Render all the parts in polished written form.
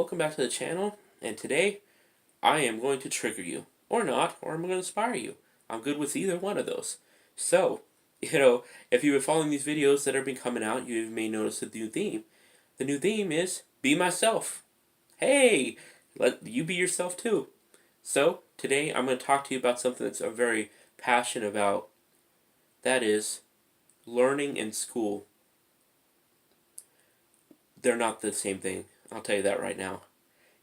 Welcome back to the channel, and today I am going to trigger you, or not, or I'm going to inspire you. I'm good with either one of those. So, if you've been following these videos that have been coming out, you may notice a new theme. The new theme is, be myself. Hey, let you be yourself too. So, today I'm going to talk to you about something that's I'm very passionate about. That is, learning in school. They're not the same thing. I'll tell you that right now.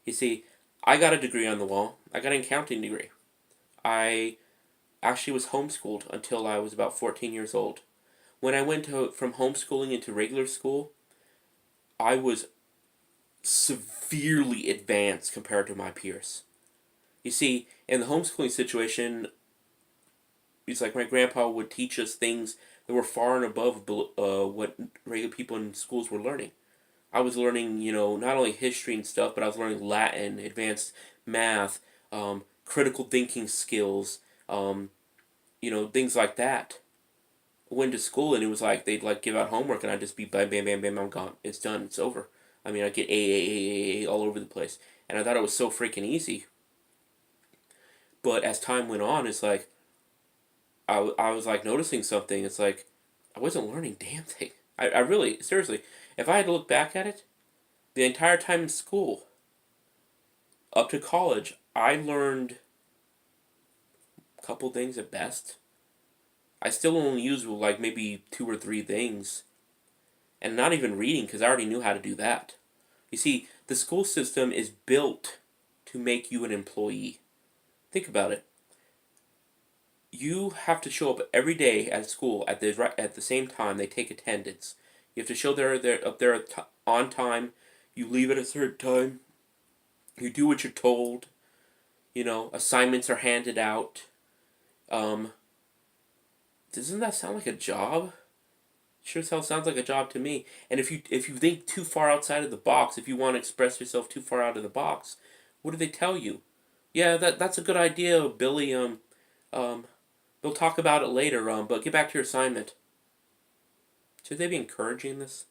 You see, I got a degree on the wall. I got an accounting degree. I actually was homeschooled until I was about 14 years old. When I went from homeschooling into regular school, I was severely advanced compared to my peers. You see, in the homeschooling situation, it's like my grandpa would teach us things that were far and above what regular people in schools were learning. I was learning, not only history and stuff, but I was learning Latin, advanced math, critical thinking skills, things like that. I went to school and it was like they'd like give out homework and I'd just be bam, bam, bam, bam, I'm gone. It's done. It's over. I mean, I get A all over the place, and I thought it was so freaking easy. But as time went on, it's like I was like noticing something. It's like I wasn't learning damn thing. I really seriously, if I had to look back at it, the entire time in school up to college, I learned a couple things at best. I still only use like maybe two or three things, and not even reading because I already knew how to do that. You see, the school system is built to make you an employee. Think about it. You have to show up every day at school at the same time. They take attendance. You have to show they're up there on time. You leave at a certain time. You do what you're told. Assignments are handed out. Um, doesn't that sound like a job? Sure as hell sounds like a job to me. And if you think too far outside of the box, if you want to express yourself too far out of the box, what do they tell you? Yeah, that's a good idea, Billy. Um, we'll talk about it later. But get back to your assignment. Should they be encouraging this?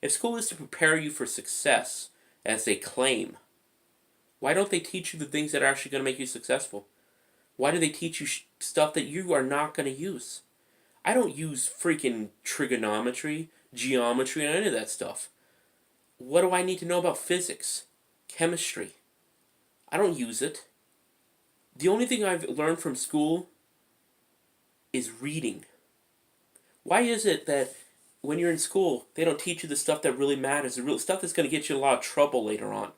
If school is to prepare you for success, as they claim, why don't they teach you the things that are actually going to make you successful? Why do they teach you stuff that you are not going to use? I don't use freaking trigonometry, geometry, and any of that stuff. What do I need to know about physics, chemistry? I don't use it. The only thing I've learned from school is reading. Why is it that when you're in school, they don't teach you the stuff that really matters, the real stuff that's going to get you in a lot of trouble later on?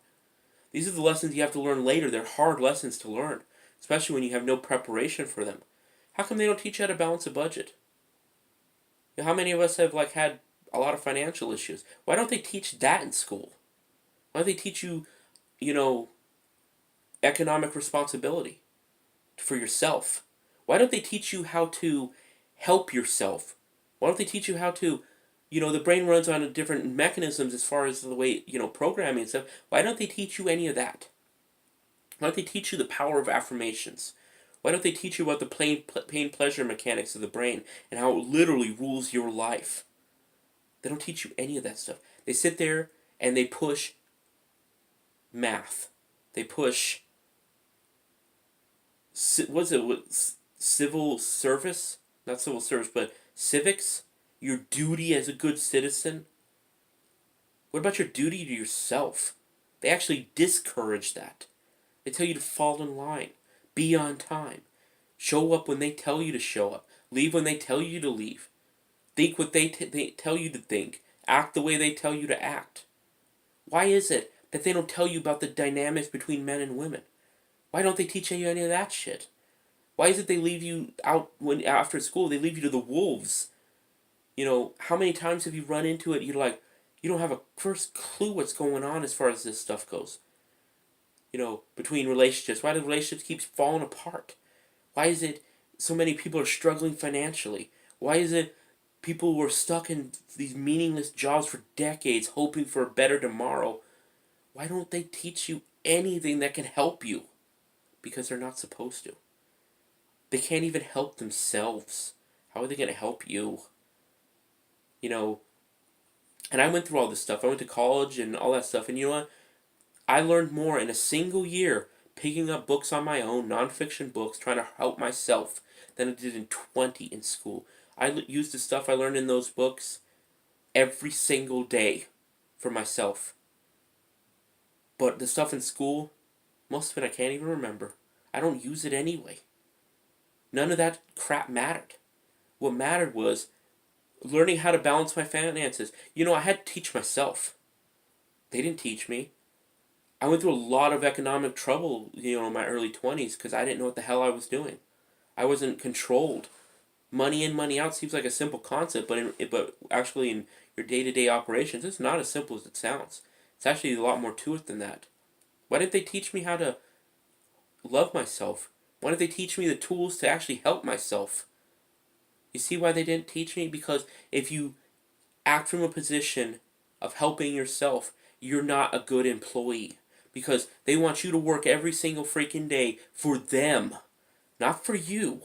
These are the lessons you have to learn later. They're hard lessons to learn, especially when you have no preparation for them. How come they don't teach you how to balance a budget? How many of us have had a lot of financial issues? Why don't they teach that in school? Why don't they teach you, you know, economic responsibility for yourself? Why don't they teach you how to help yourself? Why don't they teach you how to, the brain runs on different mechanisms as far as the way, programming and stuff. Why don't they teach you any of that? Why don't they teach you the power of affirmations? Why don't they teach you about the pain pleasure mechanics of the brain and how it literally rules your life? They don't teach you any of that stuff. They sit there and they push math. They push what's it? Civil service? Not civil service, but civics. Your duty as a good citizen. What about your duty to yourself? They actually discourage that. They tell you to fall in line, be on time, show up when they tell you to show up, leave when they tell you to leave, think what they tell you to think, act the way they tell you to act. Why is it that they don't tell you about the dynamics between men and women? Why don't they teach you any of that shit? Why is it they leave you out when after school? They leave you to the wolves. How many times have you run into it? You don't have a first clue what's going on as far as this stuff goes. Between relationships. Why do relationships keep falling apart? Why is it so many people are struggling financially? Why is it people were stuck in these meaningless jobs for decades hoping for a better tomorrow? Why don't they teach you anything that can help you? Because they're not supposed to. They can't even help themselves. How are they going to help you? And I went through all this stuff. I went to college and all that stuff. And you know what? I learned more in a single year picking up books on my own, nonfiction books, trying to help myself, than I did in 20 in school. Used the stuff I learned in those books every single day for myself. But the stuff in school, most of it I can't even remember. I don't use it anyway. None of that crap mattered. What mattered was learning how to balance my finances. I had to teach myself. They didn't teach me. I went through a lot of economic trouble, in my early 20s because I didn't know what the hell I was doing. I wasn't controlled. Money in, money out seems like a simple concept, but actually in your day-to-day operations, it's not as simple as it sounds. It's actually a lot more to it than that. Why didn't they teach me how to love myself? Why didn't they teach me the tools to actually help myself? You see why they didn't teach me? Because if you act from a position of helping yourself, you're not a good employee. Because they want you to work every single freaking day for them, not for you.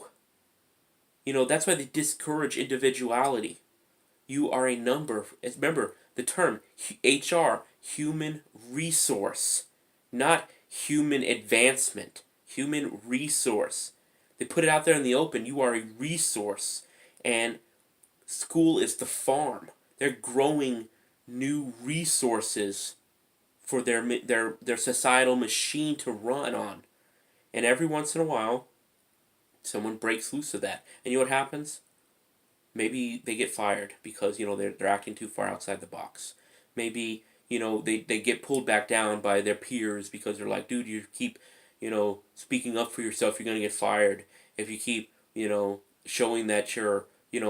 That's why they discourage individuality. You are a number. Remember the term HR, human resource, not human advancement. Human resource. They put it out there in the open. You are a resource. And school is the farm. They're growing new resources for their societal machine to run on. And every once in a while, someone breaks loose of that. And you know what happens? Maybe they get fired because they're acting too far outside the box. Maybe they get pulled back down by their peers because they're like, dude, you keep speaking up for yourself, you're gonna get fired. If you keep showing that you're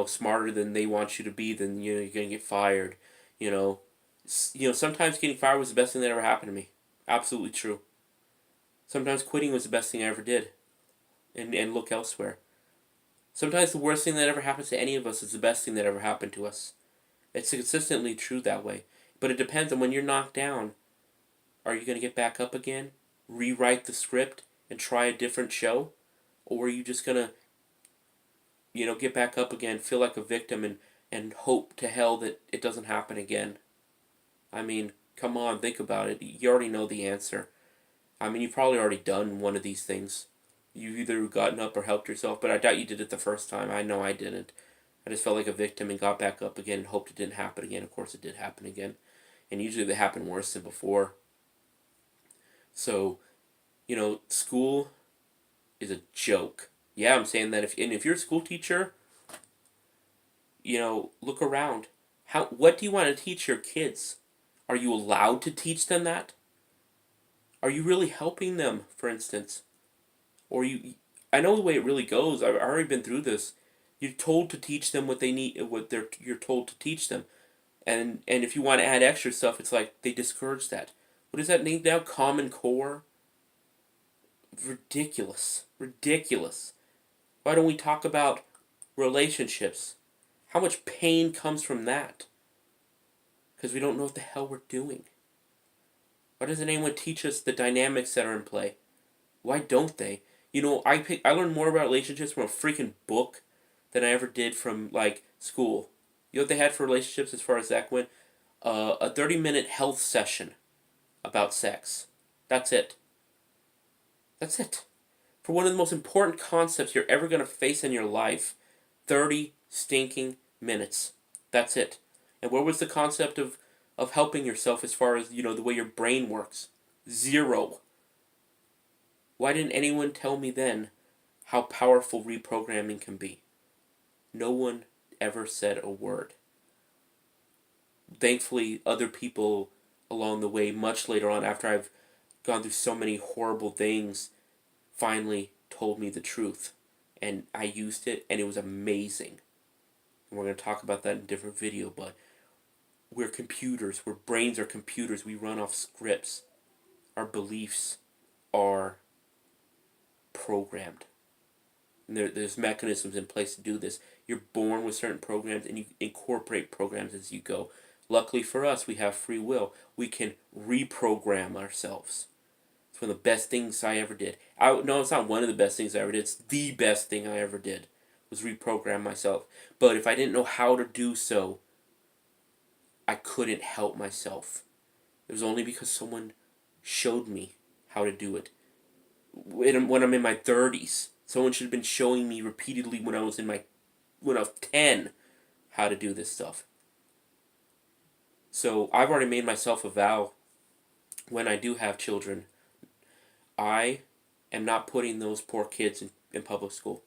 smarter than they want you to be, then you're gonna get fired. Sometimes getting fired was the best thing that ever happened to me. Absolutely true. Sometimes quitting was the best thing I ever did, and look elsewhere. Sometimes the worst thing that ever happens to any of us is the best thing that ever happened to us. It's consistently true that way. But it depends on when you're knocked down. Are you going to get back up again, rewrite the script, and try a different show? Or are you just going to, get back up again, feel like a victim, and hope to hell that it doesn't happen again? I mean, come on, think about it. You already know the answer. I mean, you've probably already done one of these things. You've either gotten up or helped yourself, but I doubt you did it the first time. I know I didn't. I just felt like a victim and got back up again and hoped it didn't happen again. Of course, it did happen again. And usually they happen worse than before. So, school is a joke. Yeah, I'm saying that if you're a school teacher, look around. What do you want to teach your kids? Are you allowed to teach them that? Are you really helping them, for instance? Or I know the way it really goes. I've already been through this. You're told to teach them what they need, you're told to teach them, and if you want to add extra stuff, it's like they discourage that. What is that named now? Common Core. Ridiculous, ridiculous. Why don't we talk about relationships? How much pain comes from that? Because we don't know what the hell we're doing. Why doesn't anyone teach us the dynamics that are in play? Why don't they? I learned more about relationships from a freaking book than I ever did from school. You know what they had for relationships as far as that went? A 30-minute health session about sex. That's it. That's it. For one of the most important concepts you're ever going to face in your life, 30 stinking minutes. That's it. And what was the concept of helping yourself as far as, the way your brain works? Zero. Why didn't anyone tell me then how powerful reprogramming can be? No one ever said a word. Thankfully, other people along the way, much later on, after I've gone through so many horrible things, finally told me the truth. And I used it, and it was amazing. And we're going to talk about that in a different video, but we're computers. Our brains are computers. We run off scripts. Our beliefs are programmed. And there's mechanisms in place to do this. You're born with certain programs, and you incorporate programs as you go. Luckily for us, we have free will. We can reprogram ourselves. It's one of the best things I ever did. No, it's not one of the best things I ever did. It's the best thing I ever did, was reprogram myself. But if I didn't know how to do so, I couldn't help myself. It was only because someone showed me how to do it. When I'm in my 30s, someone should have been showing me repeatedly when I was 10 how to do this stuff. So I've already made myself a vow. When I do have children, I am not putting those poor kids in public school.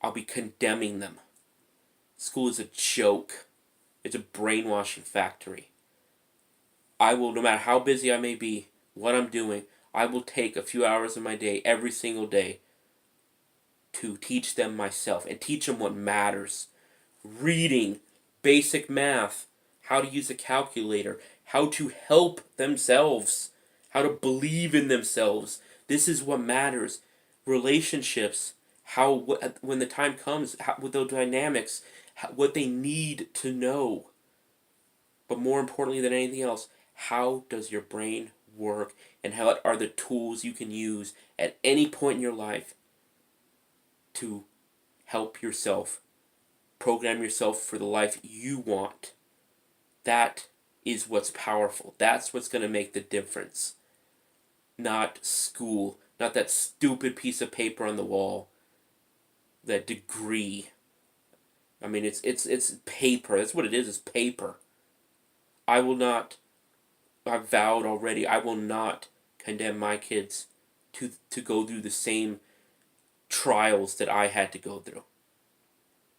I'll be condemning them. School is a joke. It's a brainwashing factory. I will, no matter how busy I may be, what I'm doing, I will take a few hours of my day every single day to teach them myself and teach them what matters. Reading, basic math, how to use a calculator, how to help themselves, how to believe in themselves. This is what matters. Relationships, when the time comes, with those dynamics, what they need to know. But more importantly than anything else, how does your brain work, and how are the tools you can use at any point in your life to help yourself program yourself for the life you want. That is what's powerful. That's what's going to make the difference. Not school, not that stupid piece of paper on the wall, that degree. I mean, it's paper. That's what it is. It's paper. I will not. I've vowed already. I will not condemn my kids to go through the same trials that I had to go through.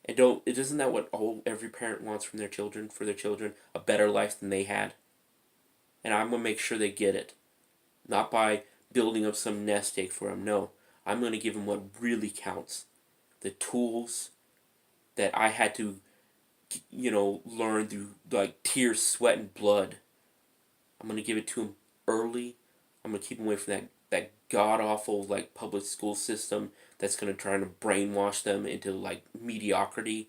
And isn't that what every parent wants from their children, for their children, a better life than they had? And I'm going to make sure they get it. Not by building up some nest egg for them. No, I'm going to give them what really counts. The tools that I had to, learn through like tears, sweat, and blood. I'm going to give it to them early. I'm going to keep them away from that god-awful like public school system that's going to try to brainwash them into like mediocrity.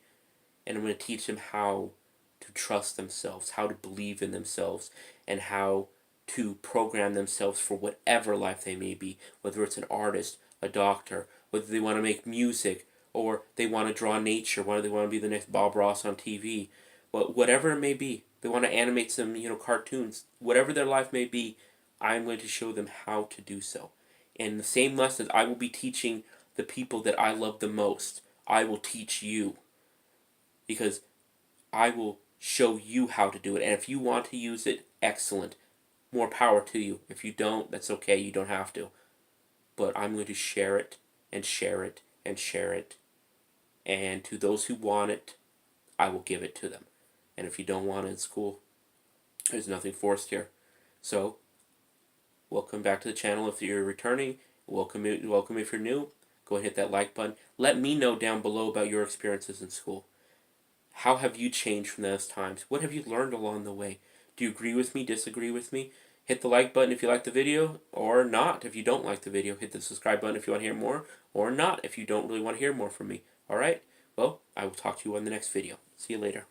And I'm going to teach them how to trust themselves, how to believe in themselves, and how to program themselves for whatever life they may be, whether it's an artist, a doctor, whether they want to make music, or they want to draw nature, whether they want to be the next Bob Ross on TV, whatever it may be. They want to animate some, cartoons. Whatever their life may be, I'm going to show them how to do so. And the same lessons I will be teaching the people that I love the most, I will teach you. Because I will show you how to do it. And if you want to use it, excellent. More power to you. If you don't, that's okay. You don't have to. But I'm going to share it and share it and share it. And to those who want it, I will give it to them. And if you don't want it in school, there's nothing forced here. So, welcome back to the channel if you're returning. Welcome if you're new. Go and hit that like button. Let me know down below about your experiences in school. How have you changed from those times? What have you learned along the way? Do you agree with me, disagree with me? Hit the like button if you like the video, or not if you don't like the video. Hit the subscribe button if you want to hear more, or not if you don't really want to hear more from me. Alright? Well, I will talk to you on the next video. See you later.